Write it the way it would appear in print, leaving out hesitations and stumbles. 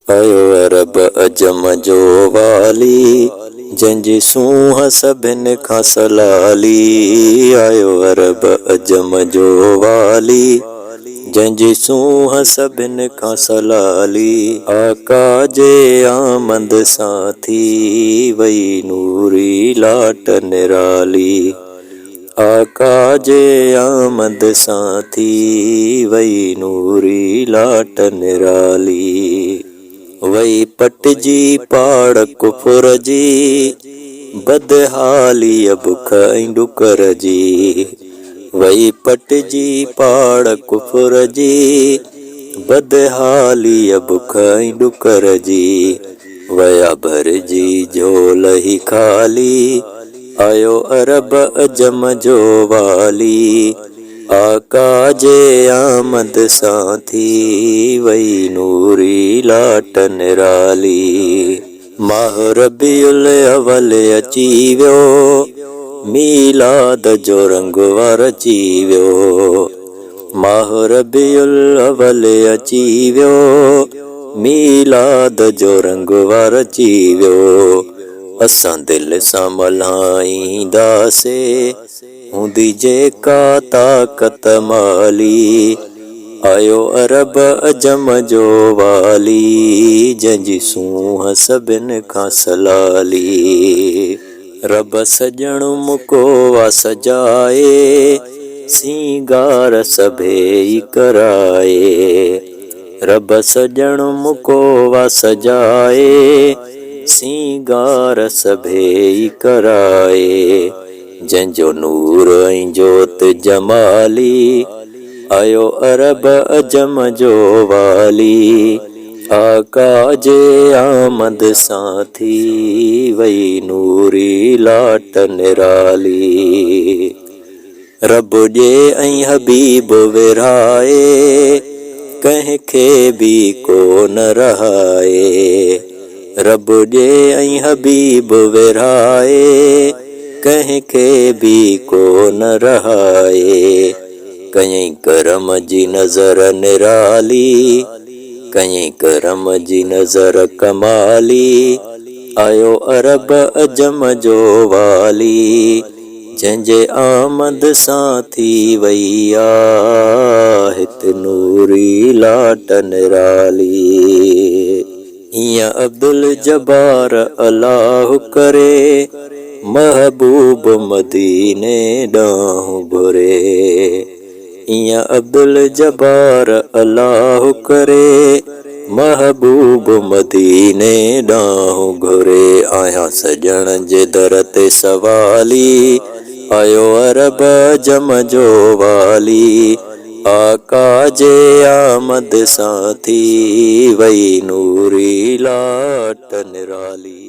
आयो अरब अजम जो वाली, जंहिंजी सूंहं सभिनि खां सलाली। आयो अरब अजम जो वाली, जंहिंजी सूंहं सभिनि खां सलाली। आका जे आमद सां थी वई नूरी लाट निराली। आका जे आमद सां थी वई नूरी लाट निराली। वई पटिजी पाड़ कुफर जी, बदहाली बुख ऐं डुकर जी। वई पटिजी पाड़ कुफर जी, बदहाली बुख ऐं डुकर जी। वया भरजी झोल ही खाली, आयो अरब अजम जो वाली। आका जे आमद सां थी वई नूरी लाट निराली। माह रबीउल अवल अची वियो, मीलाद जो रंग रची वियो। माह रबीउल अवल अची वियो, मीलाद जो रंग रची वियो। असां दिल सां मल्हाईंदासे, हूंदी जेका ताक़त माली। आयो अरब अजम जो वाली, जंहिंजी सूंहं सभिनि खां सलाली। रब सजण मुको वा सजाए, सींगार सभेई कराए। रब सजण मुको वा सजाए, सींगार सभेई कराए। जंहिंजो नूर ऐं जोत जमाली, आयो अरब अजम जो वाली। आका जे आमद सां थी वई नूरी लाट निराली। रब जे ऐं हबीब विरहाए, कंहिंखे बि कोन रहाए। रब जे ऐं हबीब विरहाए, कंहिंखे बि कोन रहाए। कयईं करम जी नज़र निराली, कयईं करम जी नज़र कमाली। आयो अरब अजम जो वाली, जंहिंजे आमद सां थी वई हित नूरी लाट निराली। ईअं अब्दुल जब्बार अल्लाह करे, महबूब मदीने ॾांहुं घुरे। ईअं अब्दुल जब्बार अल्लाह करे, महबूब मदीने ॾांहुं घुरे। आहियां सजण जे दर ते सवाली, आयो अरब अजम जो वाली। आका जे आमद सां थी वई नूरी लाट निराली।